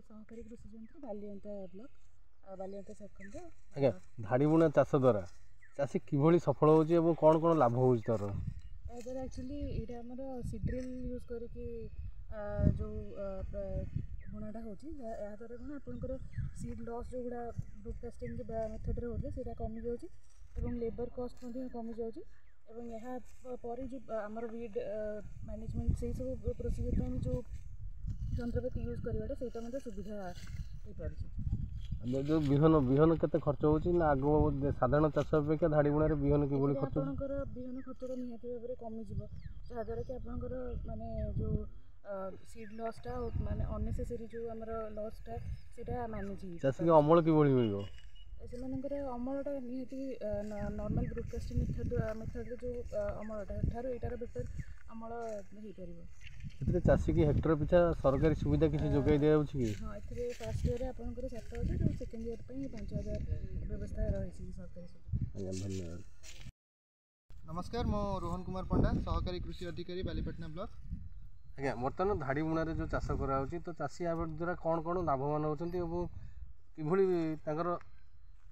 सहकारी कृषि जंत्र बालियंता ब्लॉक बालियंता सरपंच आज्ञा धाड़ी बुणा चाष द्वारा चाषी किभली सफल होउची एवं कौन कौन लाभ होउची तार यार एक्चुअली ये आमर सीड्रिल यूज करके जो बुणाटा होची या द्वारा कौन आपंकर सीड लॉस जो गुड़ा ब्रोडकास्टिंग मेथड होते से कमी जाऊँगी एवं लेबर कॉस्ट कमी जाऊँगी एवं यहाँ पर जो आमर वीड मैनेजमेंट से सब प्रोसीजर जो जंत्रपाति यूज करवाटा से सुविधा हो पार जो बिहन बिहन केते खर्च होउची ना आगो साधारण चाष अपेक्षा धाड़ी बुणारे बिहन किभली खर्च आपनकर बिहन खर्चटा निहाती भाव में कमी जिवो जहाँद्वारा कि आपनकर माने जो सीड लॉसटा माने अननेसेसरी जो हमर लॉसटा सेटा मैनेज हो चाषी के अमल किभली होइबो सेमानकर अमलटा निहाती नॉर्मल ब्रोडकास्टिंग मेथड जो अमलटा ठारो एटार बेटर अमल हो परिबो एतरे चाषी की हेक्टर पिछा सरकारी सुविधा किसी जोगाई दिया जाउची कि हां एतरे फर्स्ट ईयर आपनकर 7000 और सेकंड ईयर पे 5000 व्यवस्था रही सरकारी सुविधा। धन्यवाद। नमस्कार मो रोहन कुमार पंडा सहकारी कृषि अधिकारी बालीपाटना ब्लॉक। आज्ञा बर्तमान धाड़ी बुणारे जो चाष कराउची तो चाषी या द्वारा कौन कौन लाभवान होचंती एवं किभली तांकर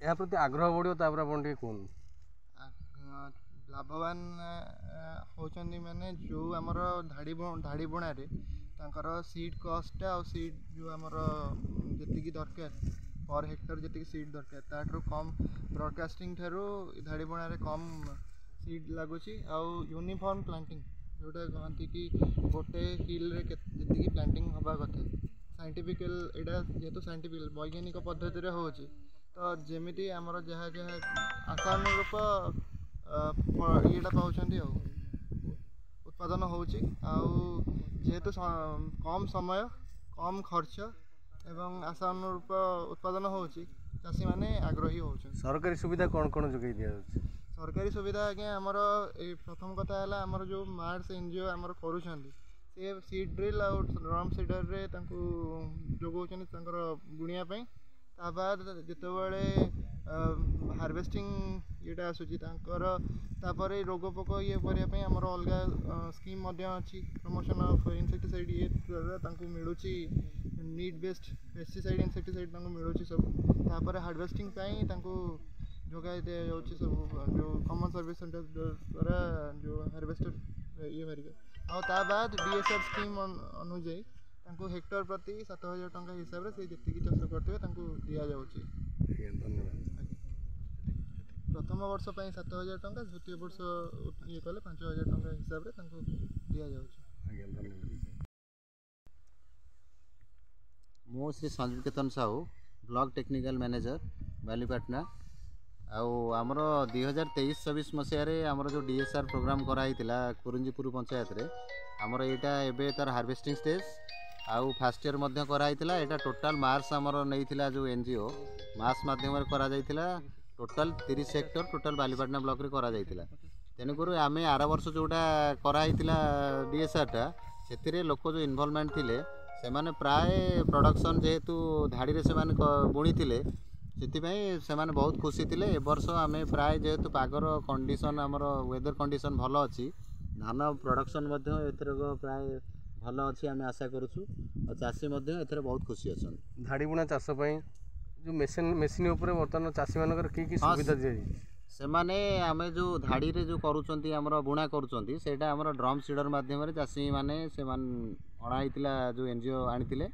या प्रति आग्रह बढ़ियो तापर आपण टे कोन लाभवान होचंदी माने जो आमर धाड़ी बुणारे तांकर सीड कॉस्ट आ सीड जो आमर जति दरकार पर हेक्टर जति सीड दरकार ताठरो कम ब्रॉडकास्टिंग ठारो धाड़ी बुणारे कम सीड लागुची आ यूनिफॉर्म प्लांटिंग जोटा कहती कि गोटे हिल रे जति प्लांटिंग हवा कथा साइंटिफिकल एटा जेहेतु साइंटिफिकल वैज्ञानिक पद्धति रे होची तो जेमिति आमर जहाँ जहाँ आशानुरूप ये पाँच उत्पादन होहेतु कम समय कम खर्च एवं आशानुरूप उत्पादन होची चाषी मैंने आग्रही हो सरकारी सुविधा कौन कौन जोगाई दिया सरकारी सुविधा आज्ञा आमर प्रथम कथा है आमर जो मार्स एनजीओ आमर करुँच सी सीड ड्रिल और ड्रम सीडर रे जोगाऊँ बुणिया बाद जितेबाला हार्वेस्टिंग ये आसूची तापर रोग पोक ये करने आमर अलग स्कीम अच्छी प्रमोशन ऑफ इंसेक्टिसाइड ये मिलूँ नीड बेस्ड पेस्टिसाइड इंसेक्टिसाइड मिलूँ सब तापर हार्वेस्टिंग जोगाई दि जाऊँगी सब जो कॉमन सर्विस सेंटर द्वारा जो हार्वेस्टर ये मारिका बाद डीएसआर स्कीम अनुजाई हेक्टर प्रति 7000 टंका हिसाब से जी चाष करते दि जाऊँगी। धन्यवाद। प्रथम वर्ष 7000 टंका द्वितीय वर्ष ये कले 5000 टंका हिसाब से दि जाऊँगी। मो Shri Sanjeev Ketan Sahu block technical manager Balipatna आमर 2023-24 मसीह आमर जो डीएसआर प्रोग्राम कराई कुरुंजीपुर पंचायत रे आमर यहाँ एवं तार हार्वेस्टिंग स्टेज आउ फास्ट इयर मध्य कराई एटा टोटाल मार्स आमर नहीं जो एनजीओ मास माध्यम करा जाइथिला टोटाल 30 हेक्टर टोटाल बालीपाटना ब्लॉक रे करा जाइथिला तेणुक आम आर वर्ष जोटा कराई डीएसआरटा से लोक जो इनवॉल्वमेंट थिले से माने प्राय प्रोडक्शन जेहेतु धाड़ी रे से माने बुणी थिले से माने बहुत खुशी थिले। ए वर्ष आम प्राय जेहेतु पागर कंडीशन आमर वेदर कंडीशन भल अच्छी धान प्रोडक्शन प्राय भल अच्छी आम आशा करूँ और चाषी बहुत खुशी अच्छा धाड़ी बुणा चाष जो मेसीन उपर बर्तमान चाषी मानकर की सुविधा दी से माने आमे जो धाड़ी रे जो करूचंती हमर बुणा करूचंती सेटा हमर ड्रम सीडर माध्यम रे चाषी माने से मान अणाइतिला जो एनजीओ आनितिले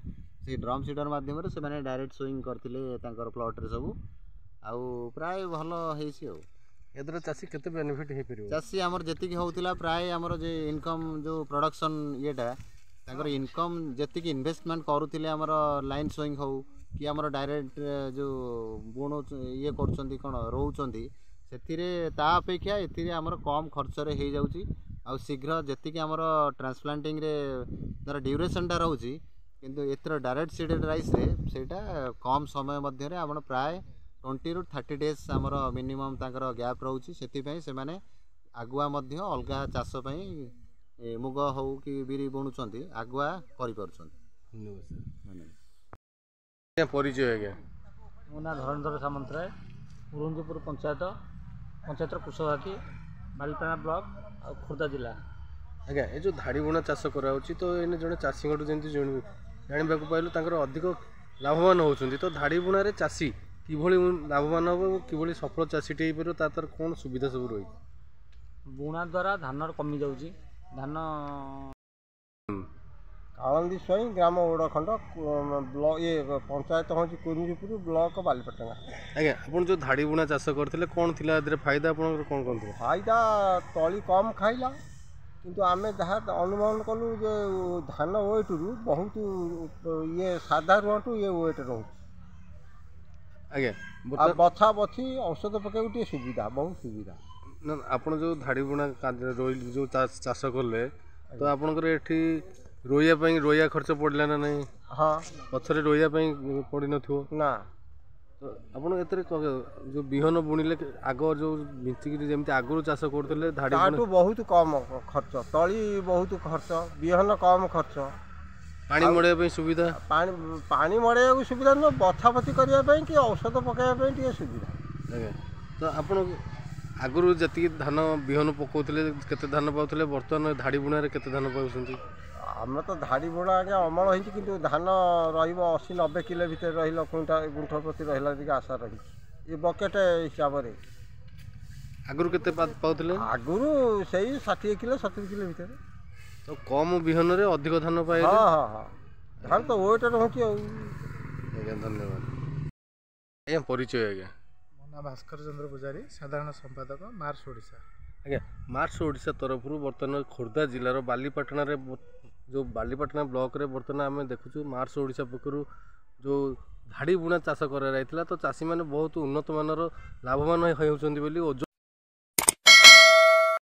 से ड्रम सीडर माध्यम रे से माने डायरेक्ट सोइंग करथिले तांकर प्लॉट रे सब आउ प्राय भलो हेसी हो एदर चाषी केते बेनिफिट हे परियो चाषी हमर जेति की होतिला प्राय हमर जे इनकम जो प्रोडक्शन येटा तांकर इनकम जेति की इन्वेस्टमेंट करूथिले हमर लाइन सोइंग हो कि हमर डायरेक्ट जो बुणो ये करचंती कोन रहउचंती से अपेक्षा ये आमर कम खर्च रे हो जाउची आ शीघ्र जी आमर ट्रांसप्लांटिंग रे तार ड्यूरेशनटा रोचे किंतु एतर डायरेक्ट सीडेड राइस रे सेटा कम समय मध्य रे आपण प्राय 20 ରୁ 30 डेज आमर मिनिमम ताकर गैप रोचे से माने आगुआ मध्य अलगा चाष पई मुग हो कि बिरी बुणुचंती आगुआ करि परछंती। धन्यवाद। परिचय आज्ञा मो ना धरणधर सामंतराय कुरुंजीपुर पंचायत कुशवाकी बालीपाटना ब्लॉक और खुर्दा जिला। आज्ञा ये जो धाड़ी बुणा चाष करा तो ये जड़े चाषी जमी जानवाक पाइलु अधिक ଲାଭବାନ ହେଉଛନ୍ତି, ତ ଧାଡ଼ି ବୁଣାରେ ଚାଷୀ କିଭଳି ଲାଭବାନ ହେବ ଏବଂ କିଭଳି ସଫଳ ଚାଷୀଟି ହେଇପାରିବ ତାର କ'ଣ ସୁବିଧା ସବୁ ରହିଛି? ବୁଣା ଦ୍ୱାରା ଧାନର କମି ଯାଉଛି। ଧାନ କାଳନ୍ଦୀ ସ୍ୱାଇଁ ଗ୍ରାମ ଓଡ଼ଖଣ୍ଡ ପଞ୍ଚାୟତ ହେଉଛି କୁରୁଞ୍ଜିପୁର ବ୍ଲକ ବାଲିପାଟଣା। ଆଜ୍ଞା, ଆପଣ ଯେଉଁ ଧାଡ଼ି ବୁଣା ଚାଷ କରିଥିଲେ କ'ଣ ଥିଲା ଏଥିରେ ଫାଇଦା ଆପଣଙ୍କର କ'ଣ କ'ଣ ଥିଲା? ଫାଇଦା ତଳି କମ୍ ଖାଇଲା, କିନ୍ତୁ ଆମେ ଯାହା ଅନୁମାନ କଲୁ ଯେ ଧାନ ୱେଟ୍ରୁ ବହୁତ ଇଏ ସାଧା ରୁଆଠୁ ଇଏ ୱେଟ୍ ରହୁଛି। ଆଜ୍ଞା, ଆଉ ବଛା ବଛି ଔଷଧ ପକାଇବାକୁ ଟିକେ ସୁବିଧା, ବହୁତ ସୁବିଧା। ନା ଆପଣ ଯେଉଁ ଧାଡ଼ି ବୁଣା ଯେଉଁ ଚାଷ କଲେ ତ ଆପଣଙ୍କର ଏଠି ରୋଇବା ପାଇଁ ରୋଇବା ଖର୍ଚ୍ଚ ପଡ଼ିଲା ନା ନାହିଁ? ହଁ, ପଛରେ ରୋଇବା ପାଇଁ ପଡ଼ିନଥିବ ନା ତ ଆପଣ ଏଥିରେ ଯେଉଁ ବିହନ ବୁଣିଲେ ଆଗ ଯେଉଁ ବିଞ୍ଚିକିରି ଯେମିତି ଆଗରୁ ଚାଷ କରୁଥିଲେ ଧାଡ଼ି ତାଠୁ ବହୁତ କମ୍ ଖର୍ଚ୍ଚ, ତଳି ବହୁତ ଖର୍ଚ୍ଚ, ବିହନ କମ୍ ଖର୍ଚ୍ଚ, ପାଣି ମଡ଼େଇବା ପାଇଁ ସୁବିଧା, ପାଣି ମଡ଼େଇବାକୁ ସୁବିଧା ନୁହଁ, ବଛାବଛି କରିବା ପାଇଁ କି ଔଷଧ ପକାଇବା ପାଇଁ ଟିକେ ସୁବିଧା। ଆଜ୍ଞା, ତ ଆପଣ ଆଗରୁ ଯେତିକି ଧାନ ବିହନ ପକାଉଥିଲେ କେତେ ଧାନ ପାଉଥିଲେ, ବର୍ତ୍ତମାନ ଧାଡ଼ି ବୁଣାରେ କେତେ ଧାନ ପାଉଛନ୍ତି? ଆମେ ତ ଧାଡ଼ି ବୁଣା ଆଜ୍ଞା ଅମଳ ହେଇଛି, କିନ୍ତୁ ଧାନ ରହିବ 80-90 କିଲୋ ଭିତରେ ରହିଲ, ଗୁଣ୍ଠ ପ୍ରତି ରହିଲା ଟିକେ ଆଶା ରହିଛି ଏ ବକେଟ ହିସାବରେ। ଆଗରୁ କେତେ ପାଉଥିଲେ? ଆଗରୁ ସେଇ 60 କିଲୋ 70 କିଲୋ ଭିତରେ। ତ କମ୍ ବିହନରେ ଅଧିକ ଧାନ ପାଇଲେ? ହଁ ହଁ ହଁ, ଧାନ ତ ୱେଟ୍ ରହୁଛି ଆଉ। ଆଜ୍ଞା, ଧନ୍ୟବାଦ। ଆଜ୍ଞା, ପରିଚୟ? ଆଜ୍ଞା, ମୋ ନାଁ ଭାସ୍କର ଚନ୍ଦ୍ର ପୂଜାରୀ, ସାଧାରଣ ସମ୍ପାଦକ ମାର୍ସ ଓଡ଼ିଶା। ଆଜ୍ଞା, ମାର୍ସ ଓଡ଼ିଶା ତରଫରୁ ବର୍ତ୍ତମାନ ଖୋର୍ଦ୍ଧା ଜିଲ୍ଲାର ବାଲିପାଟଣାରେ ଯେଉଁ ବାଲିପାଟଣା ବ୍ଲକରେ ବର୍ତ୍ତମାନ ଆମେ ଦେଖୁଛୁ ମାର୍ସ ଓଡ଼ିଶା ପକ୍ଷରୁ ଯେଉଁ ଧାଡ଼ି ବୁଣା ଚାଷ କରାଯାଇଥିଲା, ତ ଚାଷୀମାନେ ବହୁତ ଉନ୍ନତମାନର ଲାଭବାନ ହେଉଛନ୍ତି ବୋଲି